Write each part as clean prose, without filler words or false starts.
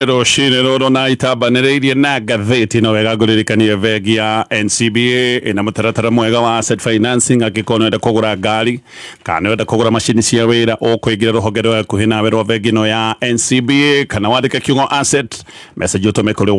Roshine roro na itabanĩrĩirie na ngathĩti no wega ngũririkanie bengi ya NCBA ĩna mũtaratara mwega wa asset financing angĩkorwo nĩwenda kũgũra ngari kana nĩwenda kũgũra macini cia wĩra ũkũingĩra rũhonge rwa hakuhĩ nawe rwa bengi ĩno ya NCBA kana wandĩke kiugo asset message ũtũme kũrĩ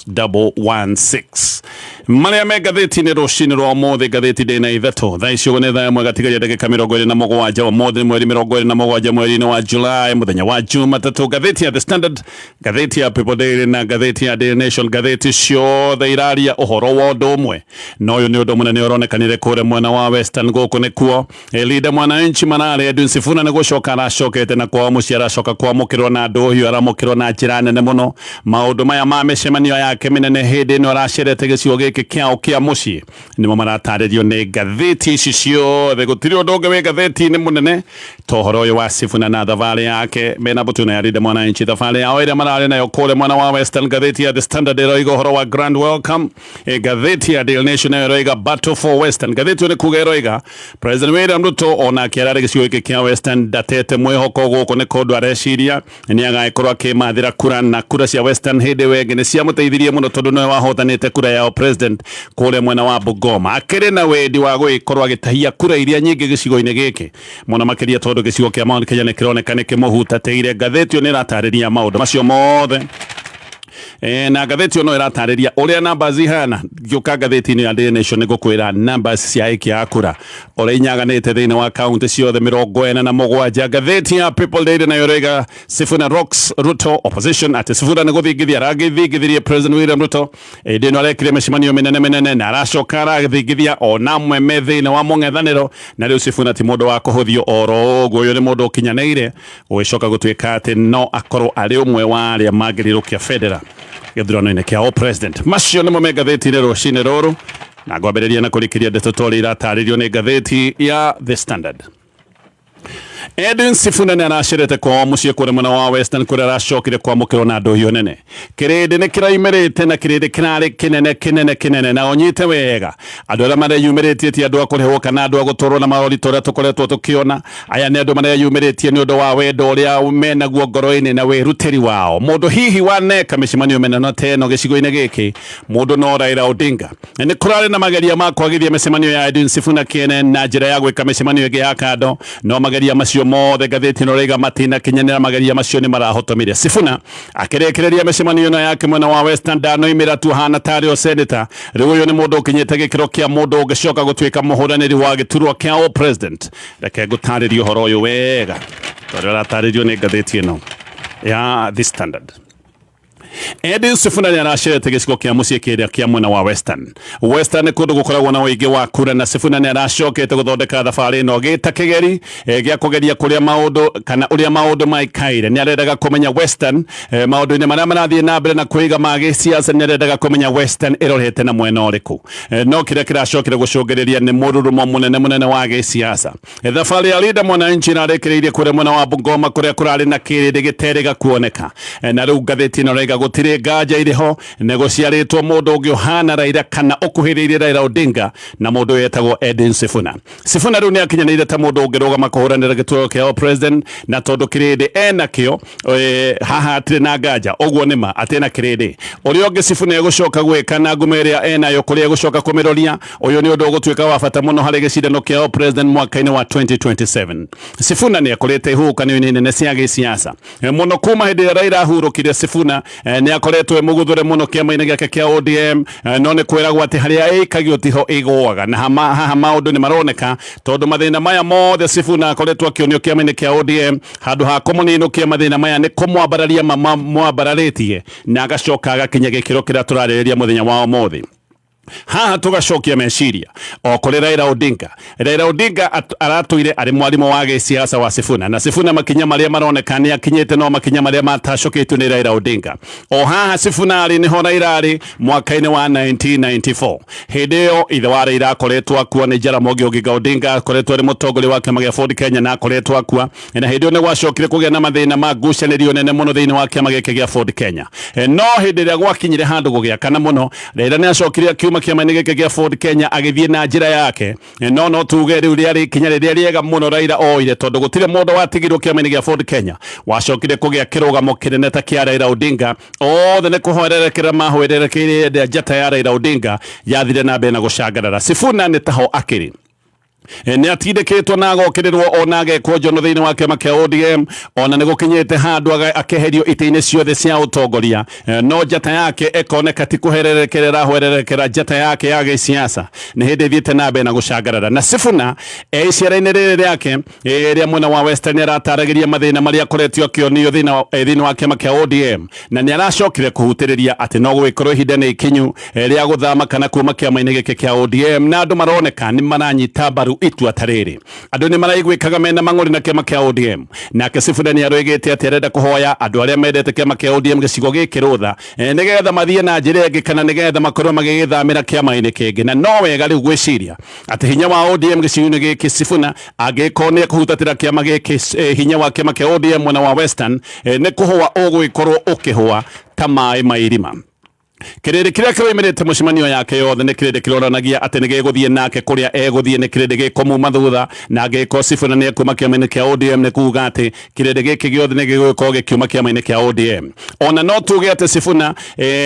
16116 marĩa me ngathĩti-inĩ rũcinĩ rwa ũmũthĩ ngathĩti ndĩna ithatũ thaa icio nĩ thaa ĩmwe gatigaria ndagĩka 27 ũmũthĩ mweri 27 mweri-inĩ wa July mũthenya wa Jumatatũ ngathĩti ya The Standard ngathĩti ya People Daily na ngathĩti ya Daily Nation ngathĩti ciothe iraria ũhoro wa ũndũ ũmwe no ũyũ nĩ ũndũ mũnene ũronekanire kũrĩa mwena wa Western gũkũ nĩkuo leader mwananchi Marare Edwin Sifuna nĩ gũcoka aracokete na kwao mũciĩ aracoka kwamũkĩrwo na andũ ũhiũ aramũkĩrwo na njĩra nene mũno maũndũ maya ma mĩcemanio yake mĩnene hĩndĩ ĩno aracerete gĩcigo gĩkĩ kĩao kĩa mũciĩ nĩmo maratarĩrio nĩ ngathĩti ici ciothe gũtirĩ ũndũ ũngĩ wĩ ngathĩti-inĩ mũnene to ũhoro ũyũ wa Sifuna na thabarĩ yake mena mbũtũ ya leader mwananchi thabarĩ yao ĩrĩa mararĩ nayo kũrĩa mwena wa Western ngathĩti ya The Standard ĩroiga ũhoro wa grand welcome ngathĩti ya Daily Nation ĩroiga battle for Western ngathĩti ĩyo nĩ kuga ĩroiga President William Ruto ona kĩararĩ gĩcigo gĩkĩ kĩa Western ndatete mwĩhoko gũkũ nĩ kũndũ areciria nĩ agagĩkorwo akĩmathĩra kura na kura cia Western hĩndĩ wengĩ nĩ ciamũteithirie mũno tondũ nĩwe wahotanĩte kura yao president kũrĩa mwena wa Bungoma akĩrĩ na wendi wa gũgĩkorwo agĩtahia kura iria nyingĩ gĩcigo-inĩ gĩkĩ mũno makĩria tondũ gĩcigo kĩa Mount Kenya nĩ kĩroneka nĩ kĩmũhutatĩire ngathĩti ĩyo nĩ ĩratarĩria maũndũ macio mothe na ngathĩti ĩno ĩratarĩria ũrĩa namba zihana gĩũka ngathĩti-inĩ ya Daily Nation nĩ gũkwĩra namba cia aikia a kura ũrĩa inyaganĩte thĩinĩ wa kaunti ciothe 47 ngathĩti ya People Daily nayo ĩroiga Sifuna rocks Ruto opposition atĩ Sifuna nĩ gũthingithia aragĩthingithirie President William Ruto hĩndĩ ĩno arekire mĩcemanio mĩnene na aracoka arathingithia ona amwe me thĩinĩ wa mũng'ethanĩro na rĩu Sifuna ti mũndũ wa kũhũthio oro ũguo ũyũ nĩ mũndũ ũkinyanĩire gũgĩcoka gũtuĩka atĩ no akorwo arĩ ũmwe wa arĩa mangĩrirũkia federal gĩthurano-inĩ kĩa president macio nĩmo me ngathĩti-inĩ rũcinĩ rũrũ na ngwambĩrĩria na kũrĩkĩria ndeto tũrĩa iratarĩrio nĩ ngathĩti ya The Standard. Edwin Sifuna nĩ aracerete kwao mũciĩ kũrĩa mwena wa Western kũrĩa aracokire kwamũkĩrwo na andũ hiũ nene kĩrĩndĩ nĩ kĩraumĩrĩte na kĩrĩndĩ kĩrarĩ kĩnene na ũnyite wega andũ arĩa mareyumĩrĩtie ti andũ a kũrĩhwo kana andũ a gũtwarwo na maũritũ ũrĩa tũkoretwo tũkĩona aya nĩ andũ mareyumĩrĩtie nĩ ũndũ wa wendo ũrĩa menaguo ngoro-inĩ na wĩrutĩri wao mũndũ hihi waneka mĩcemanio mĩnene ta ĩno gĩcigo-inĩ gĩkĩ mũndũ no Raila Odinga nĩ kũrarĩ na mageria ma kwagithia mĩcemanio ya Edwin Sifuna kĩene na njĩra ya gwĩka mĩcemanio ĩngĩ ya kando no mageria macio mothe ngathĩti ĩno ĩroiga matina kinyanĩra mageria macio nĩ marahotomire Sifuna akĩrekereria mĩcemanio ĩno yake mwena wa Western ndanoimĩra tu hana tarĩ o senator rĩu ũyũ nĩ mũndũ ũkinyĩte gĩkĩro kĩa mũndũ ũngĩcoka gũtuĩka mũhũranĩri wa gĩturwa kĩa president reke ngũtarĩrie ũhoro ũyũ wega tondũ ũratarĩrio nĩ ngathĩti ĩno ya The Standard. Edwin Sifuna nĩ aracerete gĩcigo kĩa mũciĩ kĩrĩa kĩa mwena wa Western nĩ kũndũ gũkoragwo na ũingĩ wa kura na Sifuna nĩ aracokete gũthondeka thabarĩ ĩno gĩta kĩgeri gĩa kũgeria kũrĩa maũndũ kana ũrĩa maũndũ maikaire nĩ arendaga kũmenya Western maũndũ-inĩ marĩa marathiĩ na mbere na kwĩiga ma gĩsiasa nĩ arendaga kũmenya Western ĩrorete na mwena ũrĩkũ no kĩrĩa kĩracokire gũcũngĩrĩria nĩ mũrurumo mũnene wa gĩsiasa thabarĩ ya leader mwananchi ĩrarekereirie kũrĩa mwena wa Bungoma kũrĩa kũrarĩ na kĩrĩndĩ gĩterĩga kuoneka na rĩu ngathĩti ĩno ĩroiga gũtirĩ nganja irĩho negociarĩtwo mũndũ ũngĩ ũhana Raila kana ũkuhĩrĩirie Raila Odinga na mũndũ wetagwo Edwin Sifuna rĩu nĩ akinyanĩire ta mũndũ ũngĩrũgama kũhũranĩra gĩturwa kĩa president na tondũ kĩrĩndĩ enakĩo haha atirĩ na nganja ũguo nĩma atĩ na kĩrĩndĩ ũrĩa ũngĩ Sifuna egũcoka gwĩka na ngumo ĩrĩa enayo kũrĩa egũcoka kũmĩroria ũyũ nĩ ũndũ ũgũtuĩka wa bata mũno harĩ gĩcindano kĩa president mwaka-inĩ wa 2027 Sifuna nĩ akũrĩte ihuhũkanio nene cia gĩsiasa mũno kuma hĩndĩ ĩrĩa Raila ahurũkire Sifuna nĩ akoretwo mũgũthure mũno kĩama-inĩ gĩake kĩa ODM no nĩ kwĩragwo atĩ harĩa ĩikagio tiho ĩgũaga na haha maũndũ nĩ maroneka tondũ mathĩna maya mothe Sifuna akoretwo akĩonio kĩama-inĩ kĩa ODM handũ ha kũmũninũkia mathĩna maya nĩ kũmwambararia mwambararĩtie na agacoka agakinya gĩkĩro kĩrĩa tũrarĩrĩria mũthenya wa ũmũthĩ haha tugacokia meciria o kũrĩ Raila Odinga aratũire arĩ mwarimũ wa gĩsiasa wa Sifuna na Sifuna makinya marĩa maroneka nĩ akinyĩte no makinya marĩa matacokĩtio nĩ Raila Odinga o haha Sifuna arĩ niho Raila arĩ mwaka-inĩ wa 1994 hĩndĩ ĩyo ithe wa Raila akoretwo akua nĩ Jaramogi Oginga Odinga akoretwo arĩ mũtongoria wa kĩama gĩa Ford Kenya na akoretwo akua na hĩndĩ ĩyo nĩ gwacokire kũgĩa na mathĩna ma ngucanĩrio nene mũno thĩinĩ wa kĩama gĩkĩ gĩa Ford Kenya no hĩndĩ ĩrĩa gwakinyire handũ gũgĩakana mũno Raila nĩ acokire akiuma kuma kiama-inĩ gĩkĩ gĩa Ford Kenya agĩthiĩ na njĩra yake no tuge rĩu rĩarĩ ikinya rĩrĩa rĩega mũno Raila oire tondũ gũtirĩ mũndũ watigirwo kiama-inĩ gĩa Ford Kenya wacokire kũgĩa kĩrũgamo kĩnene ta kĩa Raila Odinga othe nĩ kũhorerekera mahorerekeire njata ya Raila Odinga yathire na mbere na gũcangarara. Sifuna nĩ taho akĩrĩ nĩ atindĩkĩtwo na agokererwo ona agekwo njono thĩinĩ wa kĩama kĩa ODM ona nĩ gũkinyĩte handũ akeherio itĩ-inĩ ciothe cia ũtongoria no njata yake ekoneka ti kũhererekerera hwererekera njata yake ya gĩsiasa nĩ hĩndĩ ĩthiĩte na mbere na gũcangarara. Na Sifuna icera-inĩ rĩrĩ rĩake rĩa mwena wa Western arataragĩria mathĩna marĩa akoretwo akĩonio thĩinĩ wa kĩama kĩa ODM na nĩ aracokire kũhutĩrĩria atĩ no gũgĩkorwo ihinda nĩ ikinyu rĩa gũthama kana kuma kĩama-inĩ gĩkĩ kĩa ODM na andũ maroneka nĩ maranyita mbaru itua tarĩrĩ. Andũ nĩ maraiguĩkaga mena mang'ũrĩ na kĩama kĩa ODM nake Sifuna nĩ aroigĩte atĩ arenda kũhoya andũ arĩa mendete kĩama kĩa ODM gĩcigo gĩkĩ rũtha nĩgetha mathiĩ na njĩra ĩngĩ kana nĩgetha makorwo magĩgĩthamĩra kĩama-inĩ kĩngĩ na no wega rĩu gwĩciria atĩ hinya wa ODM gĩcigo-inĩ gĩkĩ Sifuna angĩkorwo nĩ kũhutatĩra kĩama gĩkĩ hinya wa kĩama kĩa ODM mwena wa Western nĩ kũhũa ũgũgĩkorwo ũkĩhũa ta maĩ ma irima. Kĩrĩndĩ kĩrĩa kĩroimĩrĩte mũcemanio yake yothe nĩ kĩrĩndĩ kĩronanagia atĩ nĩ gĩgũthiĩ nake kũrĩa egũthiĩ nĩ kĩrĩndĩ gĩkũmuma thutha na angĩkorwo Sifuna nĩ ekuma kĩama-inĩ kĩa ODM nĩ kuuga atĩ kĩrĩndĩ gĩkĩ gĩothe nĩ gĩgũgĩkorwo gĩkiuma kĩama-inĩ kĩa ODM. Ona no tuge atĩ Sifuna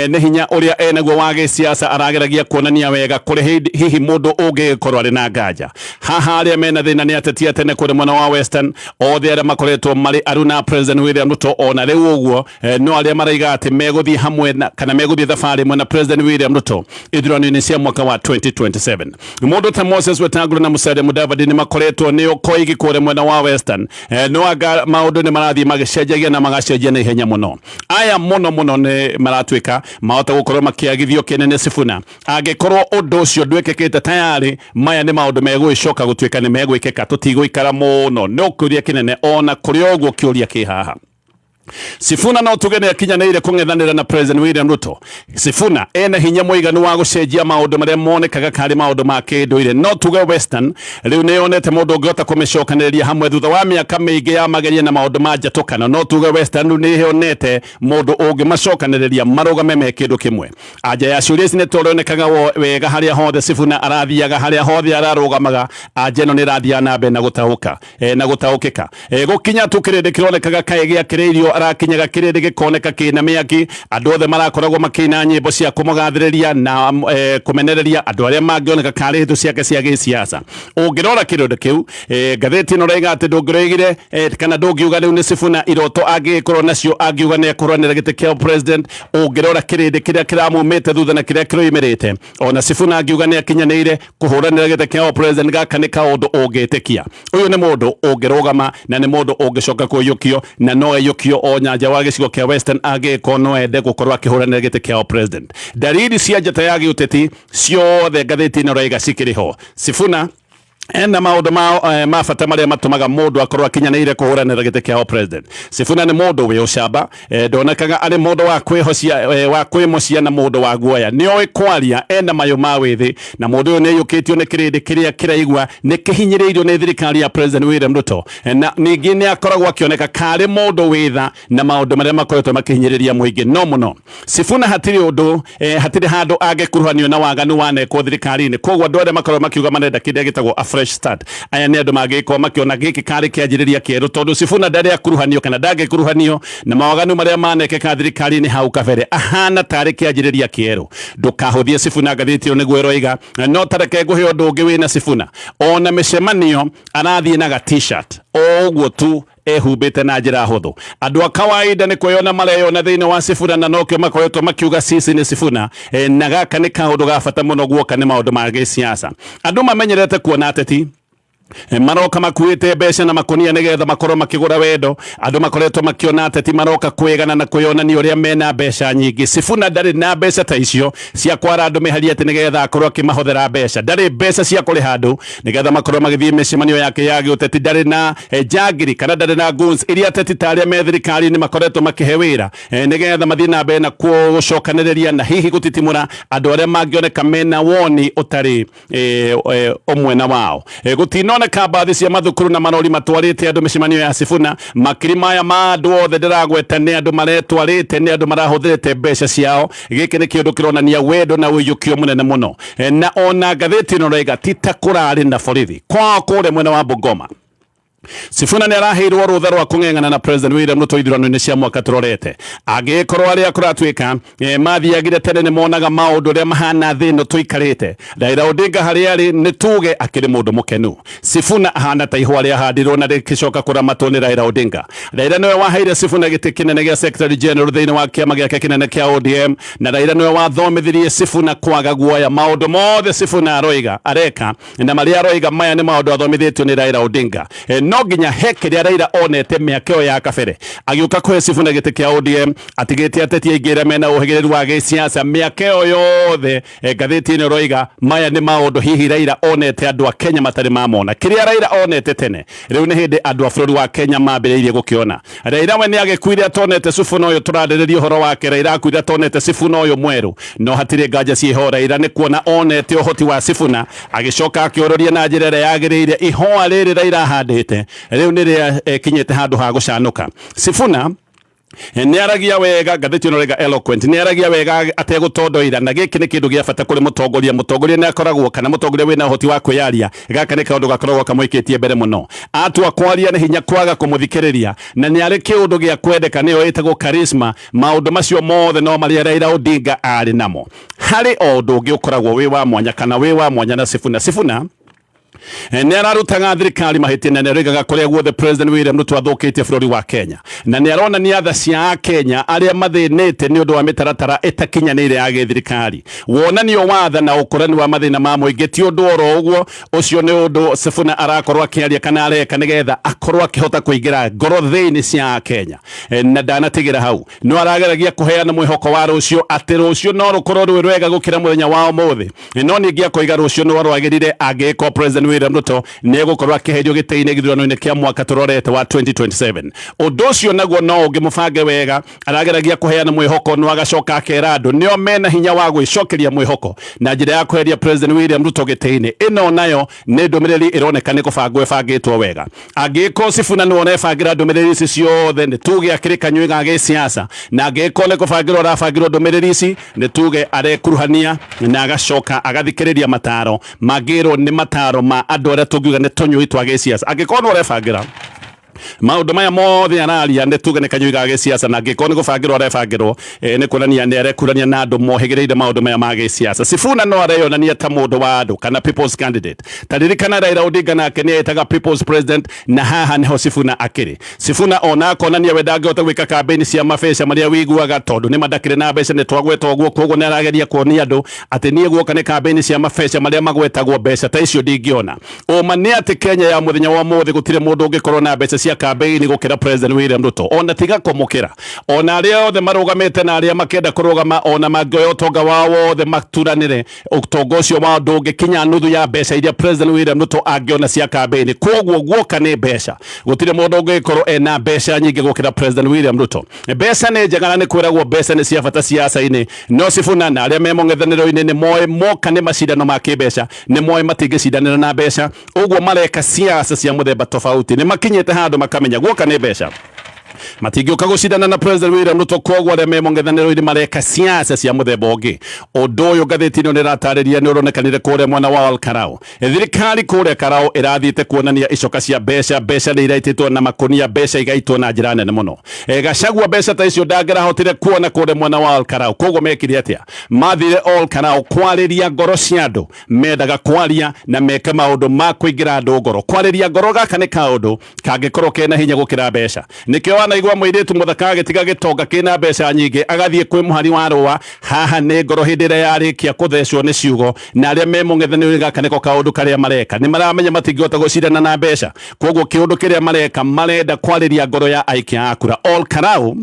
nĩ hinya ũrĩa enaguo wa gĩsiasa arageragia kuonania wega kũrĩ hihi mũndũ ũngĩgĩkorwo arĩ na nganja. Haha arĩa mena thĩna nĩ ateti a tene kũrĩ mwena wa Western othe arĩa makoretwo marĩ aruna President William Ruto ona rĩu ũguo no arĩa maraiga atĩ megũthiĩ hamwe kana megũthiĩ thabarĩ mwena President William Ruto ithurano-inĩ cia mwaka wa 2027. Mũndũ ta Moses Wetangula na Musalia Mudavadi nĩ makoretwo nĩ koigi kũrĩ mwena wa Western no anga maũndũ nĩ marathiĩ magĩcenjagia na magacenjia na ihenya mũno. Aya mũno nĩ maratuĩka mahota gũkorwo makĩagithio kĩnene Sifuna angĩkorwo ũndũ ũcio ndwĩkĩkĩte tayarĩ maya nĩ maũndũ megũgĩcoka gũtuĩka nĩ megwĩkĩka tũtigũikara mũno no kũria kĩnene ona kũrĩ ũguo kĩũria kĩ haha. Sifuna no tuge nĩ akinyanĩire kũng'ethanĩra na President William Ruto. Sifuna ena hinya mũiganu wa gũcenjia maũndũ marĩa monekaga karĩ maũndũ ma kĩndũire no tuge Western rĩu nĩ yonete mũndũ ũngĩhota kũmĩcokanĩrĩria hamwe thutha wa mĩaka mĩingĩ ya mageria na maũndũ ma njatũkano no tuge Western rĩu nĩ yonete mũndũ ũngĩmacokanĩrĩria marũgame me kĩndũ kĩmwe. Anja ya ciũria ici nĩ tũronekaga wega harĩa hothe Sifuna arathiaga harĩa hothe ararũgamaga anja ĩno nĩ ĩrathiaga na mbere na gũtaũkĩka gũkinya tu kĩrĩndĩ kĩronekaga kaĩ gĩakĩrĩirio arakinyaga kĩrĩndĩ gĩkoneka kĩna mĩaki andũ othe marakoragwo makĩina nyĩmbo cia kũmũgathĩrĩria na kũmenereria andũ arĩa mangĩoneka karĩ hĩtũ ciake cia gĩsiasa. Ũngĩrora kĩrĩndĩ kĩu ngathĩti ĩno raiga atĩ ndũngĩroigire kana ndũngiuga rĩu nĩ Sifuna iroto angĩkorwo nacio angiuga nĩ ekũrwanĩra gĩtĩ kĩa president. Ũngĩrora kĩrĩndĩ kĩrĩa kĩramumĩte thutha na kĩrĩa kĩroimĩrĩte ona Sifuna angiuga nĩ akinyanĩire kũhũranĩra gĩtĩ kĩa president gaka nĩ kaũndũ ũngĩtĩkia. Ũyũ nĩ mũndũ ũngĩrũgama na nĩ mũndũ ũngĩcoka kũiyũkio na no eyũkio o nyanja wa gĩcigo kĩa Western angĩkorwo no ende gũkorwo akĩhũranĩra gĩtĩ kĩa president. Dariri cia njata ya gĩũteti ciothe ngathĩti ĩno raiga cikĩrĩ ho. Sifuna ena maũndũ ma bata marĩa matũmaga mũndũ akorwo akinyanĩire kũhũranĩra gĩtĩ kĩa president. Sifuna nĩ mũndũ wĩ ũcamba ndonekaga arĩ mũndũ wa kwĩmocia na mũndũ wa guoya nĩ oĩ kwaria ena mayũ ma wĩthĩ na mũndũ ũyũ nĩ eyũkĩtio nĩ kĩrĩndĩ kĩrĩa kĩraigua nĩ kĩhinyĩrĩirio nĩ thirikari ya President William Ruto na ningĩ nĩ akoragwo akĩoneka karĩ mũndũ wĩtha na maũndũ marĩa makoretwo makĩhinyĩrĩria mũingĩ no mũno. Sifuna hatirĩ handũ angĩkuruhanio na waganu wanekwo thirikari-inĩ koguo andũ arĩa makoragwo makiuga marenda kĩrĩa gĩtagwo fresh start aya nĩ andũ mangĩkorwo makĩona gĩkĩ karĩ kĩanjĩrĩria kĩerũ tondũ Sifuna ndarĩ akuruhanio kana ndangĩkuruhanio na mawaganu marĩa manekeka thirikari-inĩ hau kabere ahana tarĩ kĩanjĩrĩria kĩerũ. Ndũkahũthie Sifuna ngathĩti ĩyo nĩguo ĩroiga no tareke ngũhe ũndũ ũngĩ wĩna Sifuna ona mĩcemanio arathiĩ na ga t-shirt ũguo tu ehumbĩte na njĩra hũthũ. Andũ a kawaida nĩ kwĩyona mareyona thĩinĩ wa Sifuna na nokĩo makoretwo makiuga sisi nĩ Sifuna na gaka nĩ kaũndũ ga bata mũno guoka nĩ maũndũ ma gĩsiasa. Andũ mamenyerete kuona ateti maroka makuĩte mbeca na makonia nĩgetha makorwo makĩgũra wendo. Andũ makoretwo makiona ateti maroka kwĩgana na kwĩyonania ũrĩa mena mbeca nyingĩ. Sifuna ndarĩ na mbeca ta icio cia kwara andũ mĩhari atĩ nĩgetha akorwo akĩmahothera mbeca. Ndarĩ mbeca cia kũrĩha andũ nĩgetha makorwo magĩthiĩ mĩcemanio yake ya gĩũteti. Ndarĩ na njagiri kana ndarĩ na goons iria ateti ta arĩa me thirikari-inĩ makoretwo makĩhe wĩra nĩgetha mathiĩ na mbere na gũcokanĩrĩria na hihi gũtitimũra andũ arĩa mangĩoneka mena woni ũtarĩ ũmwe na wao. Gũtinona nĩroneka bathi cia mathukuru na marori matwarĩte andũ mĩcemanio ya Sifuna. Makiri maya ma andũ othe ndĩragweta nĩ andũ maretwarĩte, nĩ andũ marahũthĩrĩte mbeca ciao. Gĩkĩ nĩ kĩndũ kĩronania wendo na wĩiyũkio mũnene mũno. Na ona ngathĩti ĩno raiga tita kũrarĩ na borithi kwao kũrĩa mwena wa Bungoma. Sifuna nĩ araheirwo rũtha rwa kũng'eng'ana na President William Ruto ithurano-inĩ cia mwaka tũrorete. Angĩkorwo arĩa kũratuĩka mathiagire tene nĩ monaga maũndũ ũrĩa mahana thĩ ĩno tũikarĩte. Raila Odinga harĩa arĩ nĩ tuge akĩrĩ mũndũ mũkenu. Sifuna ahana ta ihũa rĩahandirwo na rĩgĩcoka kũramatwo nĩ Raila Odinga. Raila nĩwe waheire Sifuna gĩtĩ kĩnene gĩa Secretary General thĩinĩ wa kĩama gĩake kĩnene kĩa ODM, na Raila nĩwe wathomithirie Sifuna kwaga guoya. Maũndũ mothe Sifuna areka na marĩa aroiga maya nĩ maũndũ athomithĩtio nĩ Raila Odinga. No nginya heke rĩa Raila onete mĩaka ĩyo ya kabere agĩũka kũhe Sifuna gĩtĩ kĩa ODM, atigĩte ateti aingĩ arĩa mena ũhĩgĩrĩru wa gĩsiasa mĩaka ĩyo yothe. Ngathĩti ĩno roiga maya nĩ maũndũ hihi Raila onete andũ a Kenya matarĩ mamona. Kĩrĩa Raila onete tene rĩu nĩ hĩndĩ andũ a bũrũri wa Kenya mambĩrĩirie gũkĩona. Raila we nĩ agĩkuire atonete Sifuna ũyũ tũrarĩrĩria ũhoro wake. Raila akuire atonete Sifuna ũyũ mwerũ, no hatirĩ nganja ciĩho. Raila nĩ kuona onete ũhoti wa Sifuna, agĩcoka akĩũrũria na njĩra ĩrĩa yagĩrĩire ihũa rĩrĩ Raila ahandĩte rĩu nĩ rĩa kinyĩte handũ ha gũcanũka. Sifuna nĩ aragia wega, ngathĩti ĩno raiga eloquent, nĩ aragia wega ategũtondoira, na gĩkĩ nĩ kĩndũ gĩa bata kũrĩ mũtongoria. Mũtongoria nĩ akoragwo, kana mũtongoria wĩna ũhoti wa kwĩyaria, gaka nĩ kaũndũ gakoragwo kamũikĩtie mbere mũno. Atua kwaria nĩ hinya kwaga kũmũthikĩrĩria, na nĩ arĩ kĩũndũ gĩa kwendeka nĩyo ĩtagwo charisma. Maũndũ macio mothe no marĩa Raila Odinga arĩ namo. Harĩ o ũndũ ũngĩ ũkoragwo wĩ wa mwanya, kana wĩ wa mwanya na Sifuna nĩ ararutaga thirikari mahĩtia, na nĩ aroigaga kũrĩa guothe President William Ruto athũkĩtie bũrũri wa Kenya, na nĩ aronania tha cia Kenya arĩa mathĩnĩte nĩ ũndũ wa mĩtaratara ĩtakinyanĩire ya gĩthirikari. Wonanio wa tha na ũkũrani wa mathĩna ma mũingĩ ti ũndũ oro ũguo. Ũcio nĩ ũndũ Sifuna arakorwo akĩaria kana areka nĩgetha akorwo akĩhota kũingĩra ngoro thĩinĩ cia Kenya, na ndanatigĩra hau. No arageragia kũheana mwĩhoko wa rũciũ, atĩ rũciũ no rũkorwo rwĩ rwega gũkĩra mũthenya wa ũmũthĩ. No ningĩ akoiga rũciũ no rwagĩrĩire angĩkorwo President William Ruto nĩ egũkorwo akĩherio gĩtĩ-inĩ gĩthurano-inĩ kĩa mwaka tũrorete wa 2027. Ũndũ ũcio naguo no ũngĩ mũbange wega. Arageragia kũheana mwĩhoko, no agacoka akera andũ nĩo mena hinya wa gwĩcokeria mwĩhoko na njĩra ya kweheria President William Ruto gĩtĩ-inĩ. Ĩno nayo nĩ ndũmĩrĩri ĩroneka nĩ kũbangwo ĩbangĩtwo wega. Angĩkorwo Sifuna nĩ wona ebangĩra ndũmĩrĩri ici ciothe, nĩ tuge akĩrĩ kanyũi ga gĩsiasa, na angĩkorwo nĩ kũbangĩrwo arabangĩrwo ndũmĩrĩri ici, nĩ tuge arekuruhania na agacoka agathikĩrĩria mataro magĩrwo nĩ mataro ma andũ arĩa tũngiuga nĩ tũnyũi twa gĩsiasa. Angĩkorwo nĩ ũrebangĩra maũndũ maya mothe araria nĩ tuge nĩ kanyũi ga gĩsiasa, na angĩkorwo nĩ gũbangĩrwo arebangĩrwo nĩ kuonania nĩ arekurania na andũ mohĩgĩrĩire maũndũ maya ma gĩsiasa. Sifuna no areyonania ta mũndũ wa andũ, kana people's candidate. Ta ririkana Raila Odinga nake nĩ etaga people's president, na haha nĩho Sifuna akĩrĩ. Sifuna ona akonania we ndangĩhota gwĩka kambĩini cia mabeca marĩa wĩiguaga, tondũ nĩ mandakĩrĩ na mbeca nĩ twagweta ũguo. Koguo nĩ arageria kuonia andũ atĩ niĩ guoka nĩ kambĩini cia mabeca marĩa magwetagwo mbeca ta icio ndingĩona. Ũma nĩ atĩ Kenya ya mũthenya wa ũmũthĩ gũtirĩ mũndũ ũngĩkorwo na mbeca cia kambĩini gũkĩra President William Ruto. Ona tiga kũmũkĩra, ona arĩa othe marũgamĩte na arĩa makĩenda kũrũgama, ona mangĩoya ũtonga wao wothe maturanĩre, ũtonga ũcio wao ndũngĩkinya nuthu ya mbeca iria President William Ruto angĩona cia kambĩini. Koguo guoka nĩ mbeca, gũtirĩ mũndũ ũngĩkorwo ena mbeca nyingĩ gũkĩra President William Ruto. Mbeca nĩ njega na nĩ kwĩragwo mbeca nĩ cia bata siasa-inĩ, no Sifuna na arĩa me mũng'ethanĩro-inĩ nĩ moĩ moka nĩ macindano ma kĩmbeca, nĩ moĩ matingĩcindanĩra na mbeca. Ũguo mareka siasa cia mũthemba tofauti, nĩ makinyĩte handũ makamenya guoka nĩ mbeca matingĩũka gũcindana na President William Ruto. Koguo arĩa me mũng'ethanĩro-inĩ mareka siasa cia mũthemba ũngĩ. Ũndũ ũyũ ngathĩti-inĩ nĩ ĩratarĩria nĩ ũronekanire kũrĩa mwena wa Olkarau. Thirikari kũrĩa Karau ĩrathiĩte kuonania icoka cia mbeca nĩ iraitĩtwo na makũnia, mbeca igaitwo na njĩra nene mũno. Gachagua mbeca ta icio ndangĩrahotire kuona kũrĩa mwena wa Olkarau. Koguo mekire atĩa? Mathire Olkarau kwarĩria ngoro cia andũ, mendaga kwaria na meke maũndũ ma kũingĩra andũ ngoro. Kwarĩria ngoro gaka nĩ kaũndũ kangĩkorwo kena hinya gũkĩra mbeca. Nĩkĩo wanaigua mũirĩtu mũthaka agĩtiga gĩtonga kĩna mbeca nyingĩ agathiĩ kwĩ mũhari wa rũa. Haha nĩ ngoro hĩndĩ ĩrĩa yarĩkia kũthecwo nĩ ciugo, na arĩa me mũng'ethanĩro-inĩ gaka nĩko kaũndũ karĩa mareka. Nĩ maramenya matingĩhota gũcindana na mbeca, koguo kĩũndũ kĩrĩa mareka marenda kwarĩria ngoro ya aikia a kura. Olkarau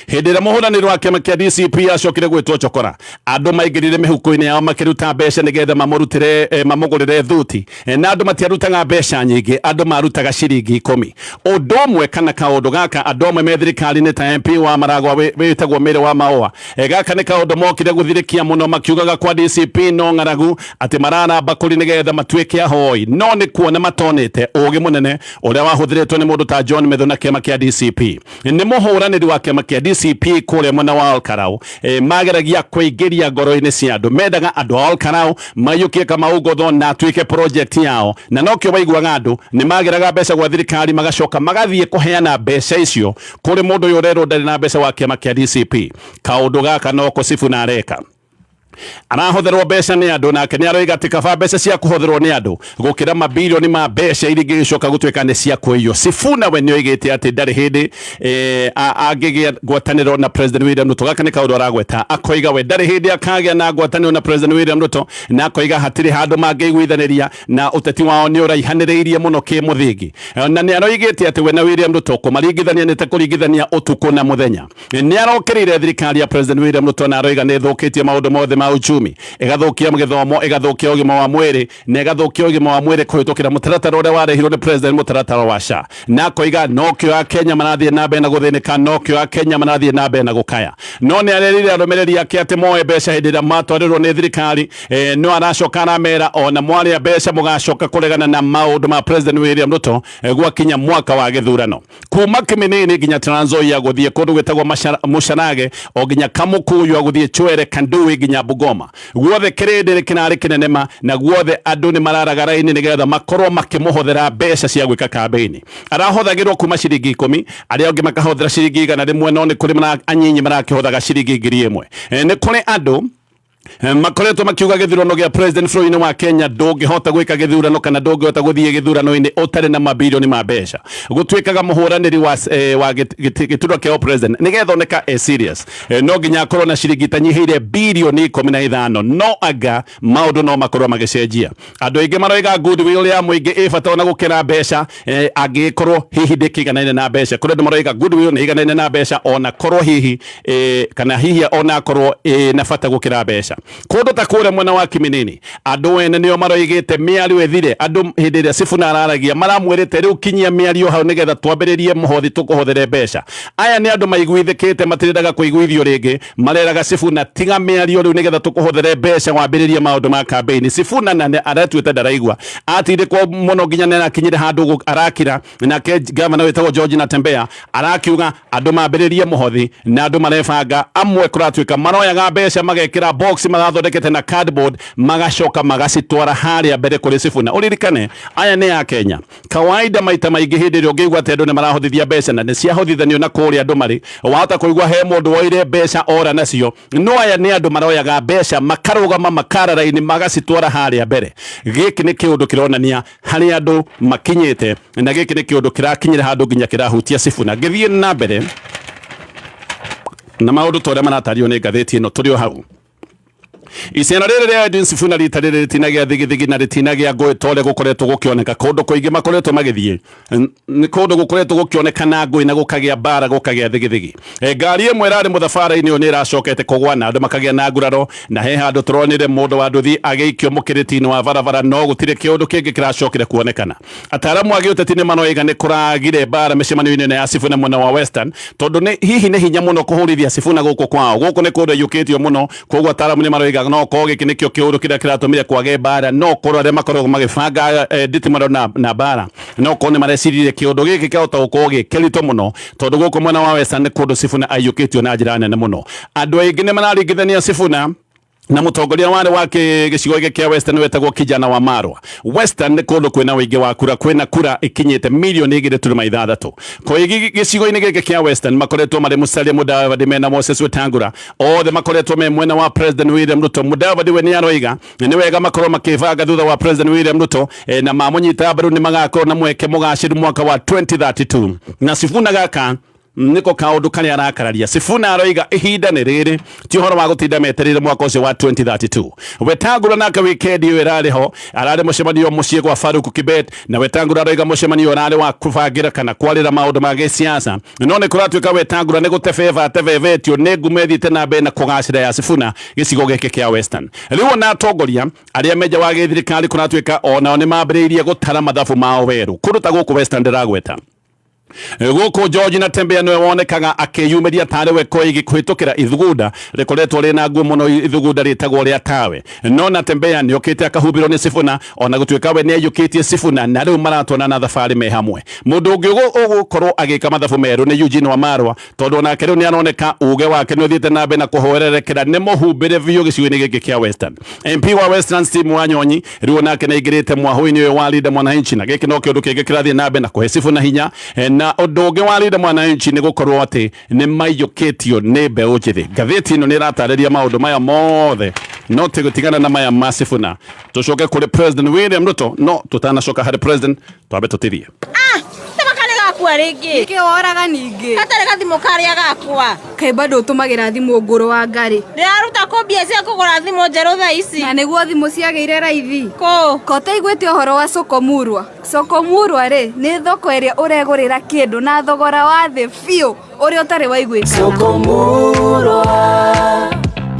Hindira muhuraniro wa kiama kia DCP acokire gwitwo chokora andu maingirire mihuko-ini yao makiruta mbeca nigetha mamurutire mamugurire thuti na andu matiarutaga mbeca nyingi andu marutaga ciringi 10 undu umwe kana kaundu gaka andu amwe me thirikari-ini ta MP wa Maragwa witagwo Mary wa Maua gaka ni kaundu mokire guthirikia muno makiugaga kwa DCP no ng'aragu ati mararamba kuri nigetha matuike ahoi no ni kuona matonete ugi munene uria wahuthiritwo ni mundu ta John Methu na kiama kia DCP ni muhuraniri wa kiama kia DCP kure mwena wa Olkarau mageragia kuingiria ngoro-ini cia andu mendaga andu a Olkarau mayukie kama ugodho na atuike project yao na nokio waiguaga andu ni mageraga mbeca gwa thirikari magacoka magathie kuheana mbeca icio kuri mundu uyu urerwo ndari na mbeca wa kiama kia DCP kaundu gaka noko Sifuna areka arahotherwo mbeca ni andu nake ni aroiga ati kaba mbeca cia kuhotherwo ni andu gukira mabilioni ma mbeca iria ingicoka gutuika ni cia kuiyo. Sifuna we ni oigite ati ndari hindi agigia ngwataniro na President William Ruto gaka ni kaundu aragweta akoiga we ndari hindi akagia na ngwataniro na President William Ruto na akoiga hatiri handu mangiguithaniria na uteti wao ni uraihaniriirie muno ki muthingi na ni aroigite ati we na William Ruto kumaringithania ni ta kuringithania utuku na muthenya ni arokirire thirikari ya President William Ruto na aroiga ni thukitie maundu mothe ma uchumi igathukia githomo igathukia ugima wa mwiri na igathukia ugima wa mwiri kuhitukira mutaratara uria warehirwo ni President mutaratara wa SHA na koiga nokio a Kenya marathie na mbere na guthinika nokio a Kenya marathie na mbere na gukaya no ni arerire arumiriri ake ati moe mbeca hindi ria matwarirwo ni thirikari no aracoka aramera ona mwaria mbeca mugacoka kuregana na maundu ma President William Ruto gwakinya mwaka wa githurano kuma Kiminini nginya Trans Nzoia guthie kundu gwitagwo Mucarage o nginya Kamukuyu guthie Chwere Kandui nginya Bungoma guothe kirindiri kinari kinenema na guothe andu ni mararaga raini nigetha makorwo makimuhothera mbeca cia gwika kambeini arahothagirwo kuma ciringi 10 aria ongi makahothera ciringi 100 no ni kuri anyinyi marakihothaga ciringi 1000 ni kuri andu makoretwo makiuga githurano gia President Floyd wa Kenya ndungihota gwika githurano kana ndungihota guthie githurano-ini utari na mabilioni ma mbeca gutwikaga muhuraniri wa giturwa kia President nigetha oneka serious no nginya akorwo na ciringi tanyihiire bilioni 15 no aga maundu no makorwo magicenjia andu aingi maroiga goodwill ya muingi ibata ona gukira mbeca angikorwo hihi ndikiganaine na mbeca kuri andu maroiga goodwill ni iganaine na mbeca ona korwo hihi kana hihi ona korwo na bata gukira mbeca kundu ta kure mwena wa Kiminini andu ene nio maroigite miario ethire andu hindi ria Sifuna araragia maramwirite riu kinyia miario hau nigetha twambiririe muhothi tukuhothere mbeca aya ni andu maiguithikite matirendaga kuiguithio ringi mareraga Sifuna tiga miario riu nigetha tukuhothere mbeca wambiririe maundu ma campaign Sifuna na aratuite ndaraigua atire kwa muno nginya na kinyire handu arakira na ke governor wetagwo George Natembeya arakiuga andu mambiririe muhothi na andu marebanga amwe kuratuika maroyaga mbeca magekira box marathondekete na cardboard magacoka magacitwara haria mbere kuri Sifuna uririkane aya ni ya Kenya kawaida maita maingi hindi rio ngigwa ati andu ni marahothithia mbeca na ni ciahothithanio na kuri andu mari wahota kuigua he mundu woire mbeca ora nacio no aya ni andu maroyaga mbeca makarugama makararaini magacitwara haria mbere giki ni kiundu kironania hari andu makinyite na giki ni kiundu kirakinyira handu nginya kirahutia Sifuna ngithie na mbere na maundu toria maratario ni ngatheti ino turio hau Isena rere Edwin Sifuna ritarere ritinagia thigithigi na ritinagia ngwe tole gukoretwo gukioneka kundu kuingi makoretwo magithie ni kundu gukoretwo gukioneka na ngwe na gukagia bara gukagia thigithigi ngari imwe rari muthabara-ini ni iracokete kugwa na andu makagia na nguraro na he handu turonire mundu wa nduthi ageikio mukiriti-ini wa barabara no gutire kiundu kingi kiracokire kuonekana ataramu agi uteti-ini manoiga ni kuragire bara micemanio-ini ya Sifuna mwena wa Western tondu ni hihi ni hinya muno kuhurithia Sifuna guku kwao guku ni kundu yukitio muno koguo ataramu ni manoiga no koge kinikio kiuru kira kiratumire kwage bara no korwo aria makorwo magibanga nditimaro na bara no kone marecirire kiundu giki kiahota gukorwo gikirito muno tondu guku mwena wa Western ni kundu Sifuna aiyukitio na njira nene muno andu aingi ni mararingithania Sifuna na mutongoria wa gicigo giki kia Western wetagwo Kijana wa Marwa Western ni kundu kwina wingi wa kura kwina kura ikinyite milioni 2.6 ko gicigo-ini giki kia Western makoretwo mari Musalia Mudavadi mena Moses Wetangula othe makoretwo me mwena wa President William Ruto Mudavadi we ni aroiga ni wega makorwo makivanga thutha wa President William Ruto na mamunyita mbaru ni magakorwo na mweke mugaciru mwaka wa 2032 na Sifuna gaka niko kaundu kari arakararia. Sifuna aroiga ihinda ni riri ti horo wa gutinda meterire mwaka ucio wa 2032. Wetangula nake weekend iyo irariho arari mucemanio mucie gwa Faruku Kibet na Wetangula aroiga mucemanio arari wa kubangira kana kwarira maundu ma gisiasa no ni kuratuika Wetangula ni gutebeba tebevetio ni ngumethite na mbere na kugacira ya Sifuna gicigo gike kia Western. Riu na atongoria aria meja wa githirikari kuratuika ona ni mambiriirie gutara mathabu mao weru kuruta guku Western ndiragweta guku George Natembeya niwe wonekaga akiyumiria tarewe koigi kwitokira Ithugunda rikoretwo rina nguo muno Ithugunda ritagwo ria tawe no Natembeya ni okite akahubirwo ni Sifuna ona gutuika we ni ayukitie Sifuna na riu maratwana na thabari me hamwe mundu ungi ugukorwo agika mathabu meru ni Eugene Wamalwa tondu ona keriu ni aroneka uge wake ni uthiite na mbere na kuhorerekera ni muhumbire biu gicigo-ini giki kia Western. MP wa Western Steve Wanyonyi riu nake ni igirite mwahui ni wa Linda Mwananchi na giki no kiundu kingi kirathie na mbere na kuhe Sifuna hinya na undu wa Linda Mwananchi ni gukorwo ati ni maiyukitio ni mbeu njithi. Gatheti ino ni ratariria maundu maya mothe no tigutigana na maya ma Sifuna. Tucoke kuri President William Ruto no tutanacoka hari President twabe tutithie gakua ringi niki woraga ningi hatari gathimo karia gakua kai bado utumagira thimu nguru wa ngari ndiraruta kombia cia kugura thimu njeru tha ici na niguo thimu ciageire raithi ko taiguite uhoro wa Sokomurwa ri ni thoko iria uregurira kindu na thogora wa thi biu uri utari waiguika Sokomurwa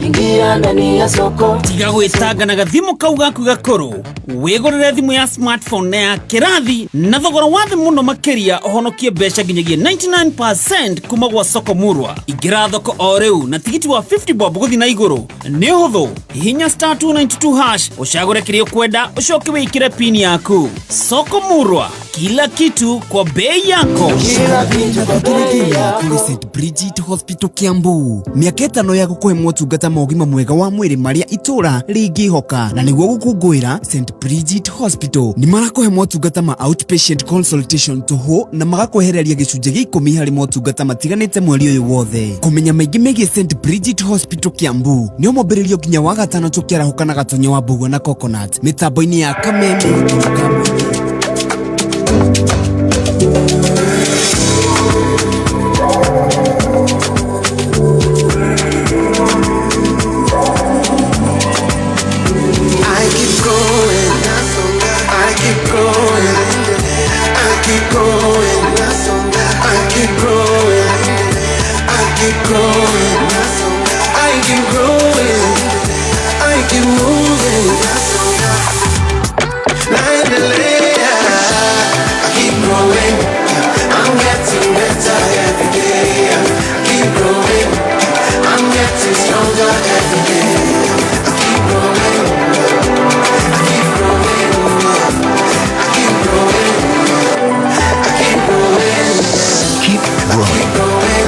ingia ndani ya soko tiga gwitanga na gathimu kau gaku gakuru wigurire thimu ya smartphone na ya kirathi na thogora wa thi muno makiria uhonokie mbeca nginyagia 99% kuma gwa Sokomurwa. Ingira thoko o riu na tigiti wa 50 bob guthi na iguru ni huthu hinya *292# ucagure kirio kwenda ucoke wikire pin yaku. Sokomurwa, kila kitu kwa bei yako. Kuri St Bridget Hospital Kiambu miaka 5 ya gukuhe motungata mogima mwega wa mwiri maria itura ringihoka na niguo gukungwira St Bridget Hospital ni marakuhe motungata ma outpatient consultation tuhu na magakwehereria gicunje gia 10 hari motungata matiganite mweri uyu wothe. Kumenya maingi megie St Bridget Hospital Kiambu ni omobiririo nginya wa gatano tukiarahuka na gatonyo wa Mbugua na Coconut mitambo-ini ya Kameme.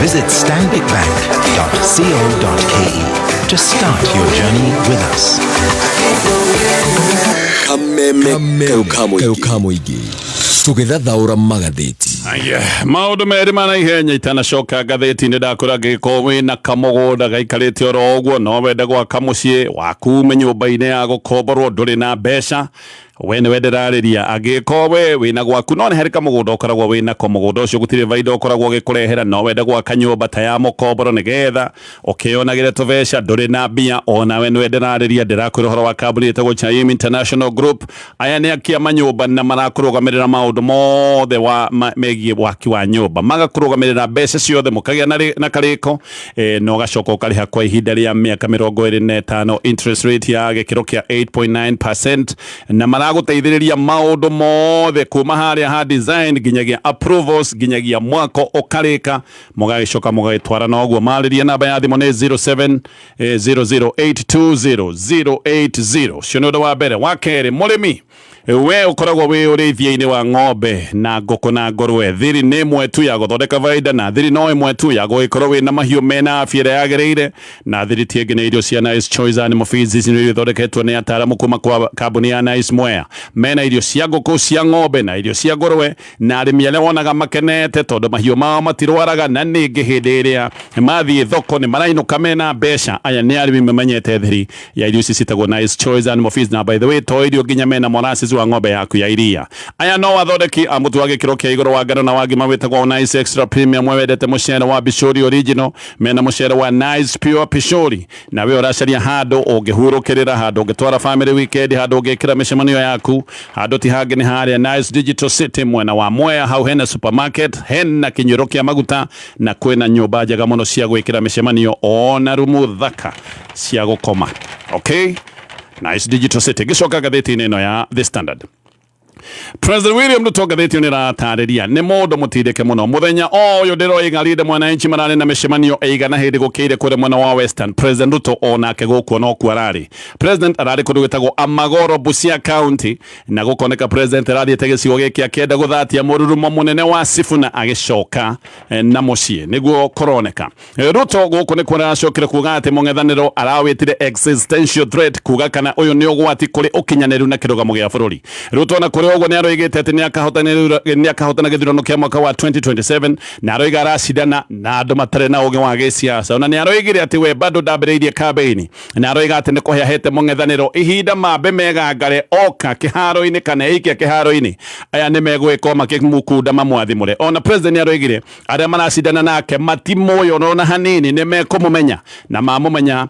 Visit stanbicbank.co.ke to start your journey with us. Kameme tugethathaura magatheti maundu meri mana ihenya itanacoka gatheti-ini ndakora ngiko wina kamugunda gaikarite oro uguo no wende gwaka mucii waku me nyumba-ini ya gukomborwo nduri na mbeca we ni wenderariria agiko we wina gwaku no ni harika mugunda ukoragwo wina ko mugunda ucio gutire vaida ukoragwo gikurehera no wende gwaka nyumba ta ya mukomboro nigetha ukionagire tubeca nduri na mbia ona we ni wenderariria ndirakwira horo wa kambuni itagwo Chaim International Group. Aya ni akia manyumba na marakurugamirira maundu mothe wa megie waki wa nyumba magakurugamirira mbeca ciothe mukagia na kariko no gacoka ukariha kwa ihinda ria miaka 25 interest rate ya gikiro kia 8.9% na maraguteithiriria maundu mothe kuma haria ha design ginyagia approvals ginyagia mwako ukarika mugagicoka mugagitwara no guo mariria namba ya thimu ni 0700820080 cio ni undu wa mbere. Wa keri murimi we ukoragwo wi urithia-ini wa ng'ombe na nguku na ngurwe thiri ni mwetu ya guthondeka vaida na thiri no imwe tu ya gugikorwo wi na mahiu mena afya iria yagereire na thiri ti ingĩ nĩ irio cia Nice Choice Animal Feeds. Ici nĩ ithondeketwo nĩ ataaramu kuma kwa kambuni ya Nice Mwea mena irio cia nguku cia ng'ombe na irio cia ngurwe na arĩmi arĩa wonaga makenete tondu mahiu mao matirwaraga na ningĩ hĩndĩ ĩrĩa mathiĩ thoko nĩ marainũka mena mbeca. Aya nĩ arĩmi memenyete thiri ya irio ici citagwo Nice Choice Animal Feeds na by the way to irio nginya mena molasses ũthondeki wa ng'ombe yaku ya iria. Aya no athondeki a mũtu wa gĩkĩro kĩa igũrũ wa ngano na wa ngima wĩtagwo Nice Extra Premium. Wendete mũcere wa Pishori Original, mena mũcere wa Nice Pure Pishori. Na we ũracaria handũ ũngĩhurũkĩrĩra, handũ ũngĩtwara family weekend, handũ ũngĩkĩra mĩcemanio yaku, handũ ti hangĩ nĩ harĩa Nice Digital City mwena wa Mwea. Hau hena supermarket, hena kĩnyũrũ kĩa maguta, na kwĩna nyũmba njega mũno cia gwĩkĩra mĩcemanio ona rumu thaka cia gũkoma. Okay? Nice Digital City. Gĩcoka ngathĩti-inĩ ĩno ya The Standard. President William Ruto ngathĩti nĩ ratarĩria nĩ mũndũ mũtindĩke mũno mũthenya ũyũ ndĩroiga Linda Mwananchi mararĩ na mĩcemanio ĩigana hĩndĩ gũkĩire kũrĩ mwena wa Western. President Ruto onake gũkũ no kuo ararĩ. President ararĩ kũndũ gwĩtagwo Amagoro, Busia County, na gũkoneka President arathiĩte gĩcigo gĩkĩ akĩenda gũthatia mũrurumo mũnene wa Sifuna agĩcoka na mũciĩ nĩguo kũroneka. Ruto gũkũ nĩ kuo aracokire kuuga atĩ mũng'ethanĩro arawĩtire existential threat, kuuga kana ũyũ nĩ ũgwati kũrĩ ũkinyanĩru na kĩrũgamo gĩa bũrũri. Ruto na kũrĩ ũguo nĩ aroigĩte atĩ nĩ akahotana gĩthurano kĩa mwaka wa 2027 na aroiga aracindana na andũ matarĩ na ũgĩ wa gĩsiasa. Ona nĩ aroigire atĩ we bado ndambĩrĩirie campaign na aroiga atĩ nĩ kũheahete mũng'ethanĩro ihinda mambe megangare oka kĩharo-inĩ kana eikia kĩharo-inĩ. Aya nĩ megwĩka makĩmũkunda mamwathimũre. Ona president nĩ aroigire arĩa maracindana nake matimũĩ ona hanini, nĩ mekũmũmenya na mamũmenya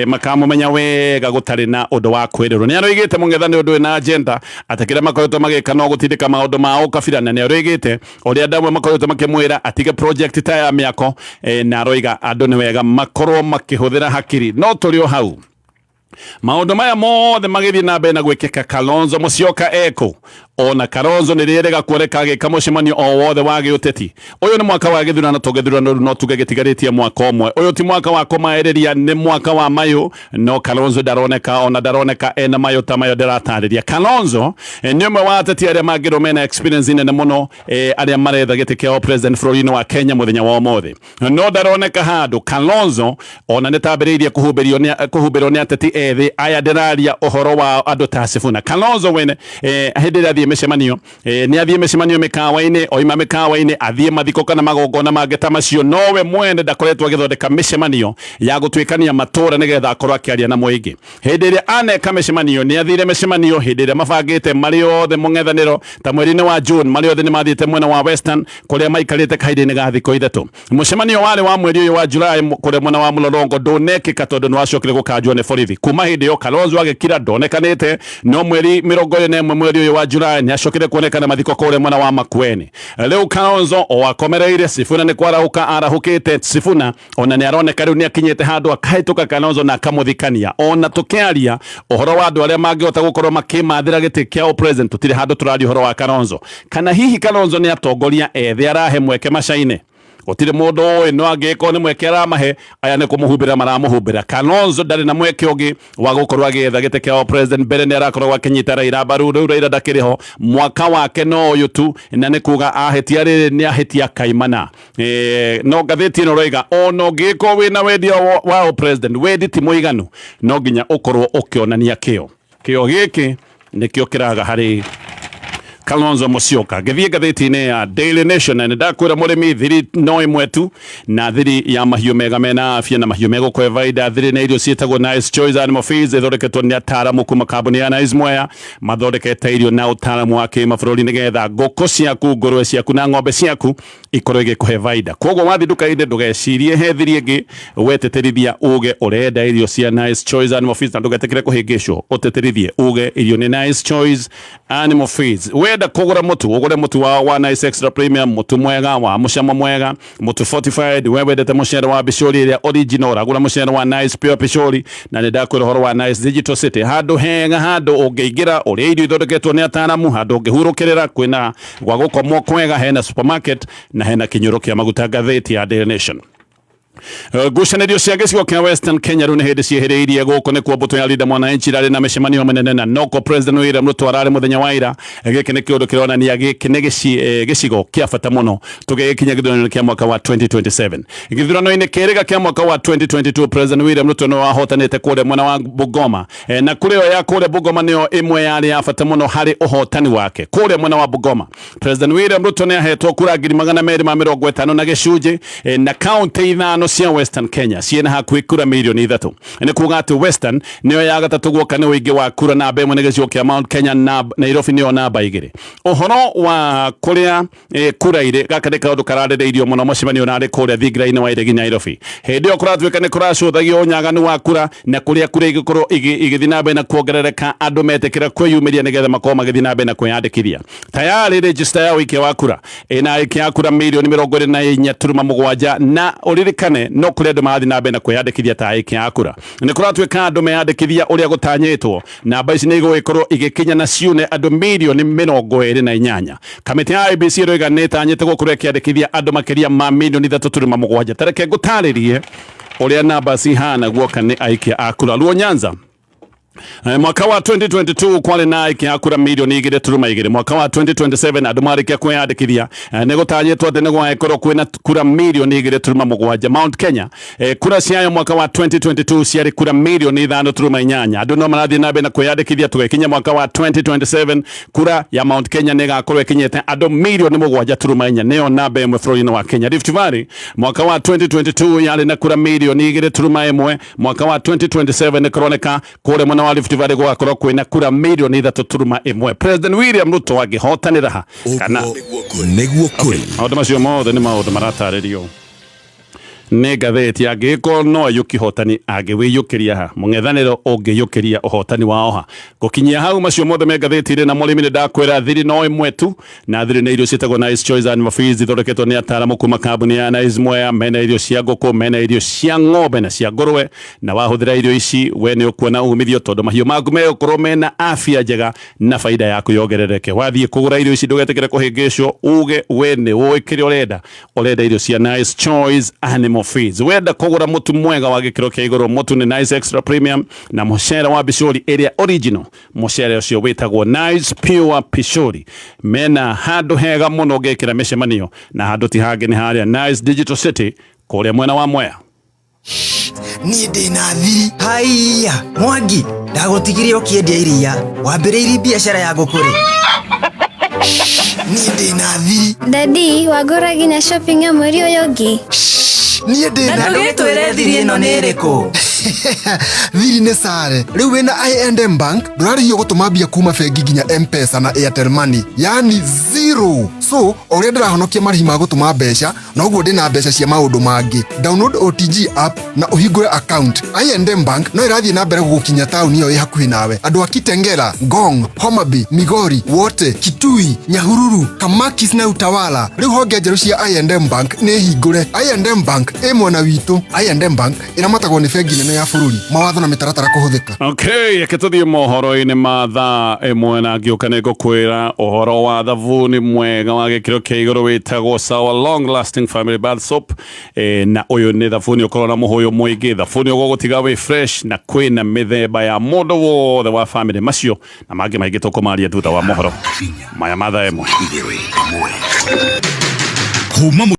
makamũmenya wega gũtarĩ na ũndũ wa kwĩrĩrwo. Nĩ aroigĩte mũng'ethanĩro ndũrĩ na agenda, atĩ kĩrĩa makoretwo magĩka no gũtindĩka maũndũ ma ũkabira, na nĩ aroigĩte ũrĩa andũ amwe makoretwo makĩmwĩra atige project ta ya mĩako, na aroiga andũ nĩ wega makorwo makĩhũthĩra hakiri. No tũrĩ o hau maũndũ maya mothe magĩthiĩ na mbere na gwĩkĩka, Kalonzo Musyoka eko ona Kalonzo nĩ rĩrĩga kuoneka agĩka mũcemanio o wothe wa gĩũteti. Ũyũ nĩ mwaka wa gĩthurano, gĩthurano no tuge gĩtigarĩtie mwaka ũmwe. Ũyũ ti mwaka wa kũmaĩrĩria, nĩ mwaka wa mayũ. No Kalonzo ndaroneka ena mayũ ta mayo ndĩratarĩria. Kalonzo nĩ ũmwe wa ateti arĩa mangĩrwo mena experience nene mũno, arĩa maretha gĩtĩ kĩa president bũrũri-inĩ wa Kenya mũthenya wa ũmũthĩ. No ndaroneka handũ. Kalonzo ona nĩtambĩrĩirie kũhumbĩrwo nĩ ateti ethĩ aya ndĩraria ũhoro wa andũ ta Sifuna. Kalonzo wene hĩndĩ ĩrĩa athiĩ mĩcemanio, nĩ athiĩ mĩcemanio mĩkawa-inĩ, oima mĩkawa-inĩ athiĩ mathiko kana magongona mangĩ ta macio, nowe mwene ndakoretwo agĩthondeka mĩcemanio ya gũtuĩkania matũra nĩgetha akorwo akĩaria na mũingĩ. Hĩndĩ ĩrĩa aneka mĩcemanio nĩ athire mĩcemanio hĩndĩ ĩrĩa mabangĩte marĩ othe mũng'ethanĩro ta mweri-inĩ wa June, marĩ othe nĩ mathiĩte mwena wa Western kũrĩa maikarĩte kahinda-inĩ ga thikũ ithatũ. Mũcemanio warĩ wa mweri ũyũ wa July kũrĩa mwena wa Mlolongo ndũnekĩka tondũ nĩ wacokire gũkanjwo nĩ borithi. Kuma hĩndĩ ĩyo Kalonzo agĩkira ndonekanĩte, no mweri 21 mweri ũyũ wa July nĩ acokire kuonekana mathiko kũrĩa mwena wa Makueni. Rĩu Kalonzo o akomereire, Sifuna nĩ kwarahũka arahũkĩte. Sifuna ona nĩ aroneka rĩu nĩ akinyĩte handũ akahĩtũka Kalonzo na akamũthikania. Ona tũkĩaria ũhoro wa andũ arĩa mangĩhota gũkorwo makĩmathĩra gĩtĩ kĩa president, tũtirĩ handũ tũraria ũhoro wa Kalonzo. Kana hihi Kalonzo nĩ atongoria ethĩ arahe mweke macaine? Gũtirĩ mũndũ ũĩ, no angĩkorwo nĩ mweke aramahe, aya nĩ kũmũhumbĩra maramũhumbĩra. Kalonzo ndarĩ na mweke ũngĩ wa gũkorwo agĩetha gĩtĩ kĩa president. Mbere nĩ arakorwo akĩnyita Raila mbaru, rĩu Raila ndakĩrĩ ho. Mwaka wake no ũyũ tu, na nĩ kuga ahĩtia rĩrĩ nĩ ahĩtia kaimana. No ngathĩti ĩno roiga ona ũngĩkorwo wĩna wendi wa president, wendi ti mũiganu, no nginya ũkorwo ũkĩonania kĩo. Kĩo gĩkĩ nĩkĩo kĩraga harĩ Kalonzo Musyoka. Gĩthiĩ ngathĩti-inĩ ya Daily Nation, na ndakwĩra mũrĩmi thiri no ĩmwe tu, na thiri ya mahiũ mega mena afya na mahiũ megũkũhe baida. Thiri na irio ciĩtagwo Nice Choice Animal Feeds ithondeketwo nĩ ataaramu kuma kambuni ya Nice Mwea, mathondekete irio na ũtaaramu wa kĩmabũrũri nĩgetha ngũkũ ciaku, ngũrwe ciaku na ng'ombe ciaku ikorwo igĩkũhe baida. Koguo wathiĩ nduka-inĩ ndũgecirie he thiri ĩngĩ, weteterithia uge ũrenda irio cia Nice Choice Animal Feeds, na ndũgetĩkĩre kũhĩngĩcwo, ũteterithie uge irio nĩ Nice Choice Animal Feeds. Wenda kũgũra mũtu, ũgũre mũtu wa Nice Extra Premium, mũtu mwega wa mũcamo mwega, mũtu fortified. We wendete mũcere wa Pishori ĩrĩa original, agũra mũcere wa Nice Pure Pishori. Na nĩ ndakwĩra ũhoro wa Nice Digital City, handũ hega, handũ ũngĩingĩra ũrĩa irio ithondeketwo nĩ ataaramu, handũ ũngĩhurũkĩrĩra, kwĩna gwa gũkomwo kwega, hena supermarket na hena kĩnyũrũ kĩa maguta. Ngathĩti ya Daily Nation. Ngucanĩrio cia gĩcigo kĩa Western Kenya rĩu nĩ hĩndĩ ciĩhĩrĩirie. Gũkũ nĩ kuo mbũtũ ya Linda Mwananchi irarĩ na mĩcemanio mĩnene na noko President William Ruto ararĩ mũthenya wa ira. Gĩkĩ nĩ kĩũndũ kĩronania gĩkĩ nĩ gĩcigo kĩa bata mũno tũgĩkinya gĩthurano kĩa mwaka wa 2027. Gĩthurano-inĩ kĩrĩga kĩa mwaka wa 2022 President William Ruto no ahotanĩte kũrĩa mwena wa Bungoma, na kũrĩa ya kũrĩa Bungoma nĩyo ĩmwe yarĩ ya bata mũno harĩ ũhotani wake. Kũrĩa mwena wa Bungoma President William Ruto nĩ ahetwo kura 250 na gĩcunjĩ, na kaunti ithano cia Western Kenya ciena hakuhĩ kura milioni 3 nĩ kuga atĩ Western nĩyo ya gatatũ guoka nĩ ũingĩ wa kura namba ĩmwe nĩ gĩcigo kĩa Mount Kenya na Nairobi nĩyo namba 2 ũhoro wa kũrĩa kura irĩ gaka nĩ kaũndũ kararĩrĩirio mũno mũcemanio narĩ kũrĩa thingira-inĩ wa iregi Nairobi hĩndĩ ĩyo kũratuĩka nĩ kũracũthagio ũnyaganu wa kura na kũrĩa kura igĩkorwo igĩthiĩ na mbere na kuongerereka andũ metĩkĩra kwĩyumĩria nĩgetha makorwo magĩthiĩ na mbere na kwĩyandĩkithia tayari register ya ũikia wa kura ĩna aikia a kura milioni 24.7 na ũririkane no kũrĩ andũ marathiĩ na mbere na kwĩyandĩkithia ta aikia a kura nĩ kũratuĩka andũ meyandĩkithia ũrĩa gũtanyĩtwo namba ici nĩ igũgĩkorwo igĩkinya na ciune andũ milioni 28 kamĩtĩ ya IEBC ĩroiga nĩ ĩtanyĩte gũkorwo ĩkĩandĩkithia andũ makĩria ma milioni 3.7 tareke ngũtarĩrie ũrĩa namba cihana guoka nĩ aikia a kura Luo Nyanza. Mwaka wa 2022 kwale na aikia a kura milioni 2.2 mwaka wa 2027 andũ marĩkia kwĩyandĩkithia nĩ gũtanyĩtwo atĩ nĩ gũgakorwo kwĩna kura milioni 2.7 Mount Kenya kura ciayo mwaka wa 2022 ciarĩ kura milioni 5.8 andũ no marathiĩ na mbere na kwĩyandĩkithia tũgekinya mwaka wa 2027 kura ya Mount Kenya nĩ ĩgakorwo ĩkinyĩte andũ milioni 7.4 nĩyo namba ĩmwe bũrũri-inĩ wa Kenya. Rift Valley mwaka wa 2022 yarĩ na kura milioni 2.1 mwaka wa 2027 nĩ kũroneka kũrĩa mwena wa Rift Valley gũgakorwo kwĩna kura milioni 3.1 President William Ruto angĩhotanĩra ha kana nĩguo kũrĩ maũndũ macio mothe nĩ maũndũ maratarĩrio nĩ ngathĩti angĩkorwo no yũkĩhotani angĩwĩyũkĩria ha mũng'ethanĩro ũngĩyũkĩria ũhotani wao ha gũkinyia hau macio mothe me ngathĩti-inĩ na mũrĩmi nĩ ndakwĩra thiri no ĩmwe tu na thiri nĩ irio ciĩtagwo Nice Choice Animal Feeds ithondeketwo nĩ ataaramu kuma kambuni ya Nice Mwea mena irio cia ngũkũ mena irio cia ng'ombe na cia ngũrwe na wahũthĩra irio ici we nĩ ũkuona umithio tondũ mahiũ maku megũkorwo mena afya njega na faida yaku yongerereke wathiĩ kũgũra irio ici ndũgetĩkĩre kũhĩngĩcwo uge we nĩ ũĩ kĩrĩa ũrenda irio cia Nice Choice Animal Feeds wenda kũgũra mũtu mwega wa gĩkĩro kĩa igũrũ mũtu nĩ Nice Extra Premium na mũcere wa Pishori ĩrĩa original mũcere ũcio wĩtagwo Nice Pure Pishori mena handũ hega mũno ũngĩkĩra mĩcemanio na handũ ti hangĩ nĩ harĩa Nice Digital City kũrĩa mwena wa Mwea. Niĩ ndĩna thiri haiya Mwangi ndagũtigire ũkĩendia iria wambĩrĩirie biacara ya ngũkũrĩ niĩ ndĩna thiri Daddy wagũra nginya shopping ya mweri ũyũ ũngĩ niĩ ndĩna ndũgĩtwĩre thiri ĩno nĩ ĩrĩkũ thiri nĩ sare rĩu wĩna I&M Bank ndũrarĩhio gũtũma mbia kuma bengi nginya M-Pesa na Airtel Money yani zero so ũrĩa ndĩrahonokia marĩhi ma gũtũma mbeca noguo ndĩna mbeca cia maũndũ mangĩ download OTG app na ũhingũre account I&M Bank no ĩrathiĩ na mbere gũgũkinya taũni ĩyo ĩ hakuhĩ nawe andũ a Kitengela Ngong Homabay Migori Wote Kitui Nyahururu Kamakis na Utawala rĩu honge njerũ cia I&M Bank nĩ hingũre I&M Bank ĩ mwena witũ I&M Bank ĩramatagwo nĩ bengi nene ya bũrũri mawatho na mĩtaratara kũhũthĩka. Okay, reke tũthiĩ mohoro-inĩ ma thaa ĩmwe na ngĩũka nĩ ngũkwĩra ũhoro wa thabuni mwega wa gĩkĩro kĩa igũrũ wĩtagwo Sawa Long Lasting Family Bath Soap na ũyũ nĩ thabuni ũkorwo na mũhũyũ mũingĩ thabuni ũgũgũtiga wĩ fresh na kwĩna mĩthemba ya mũndũ wothe wa family macio na mangĩ maingĩ tũkũmaria thutha wa mohoro maya ma thaa ĩmwe.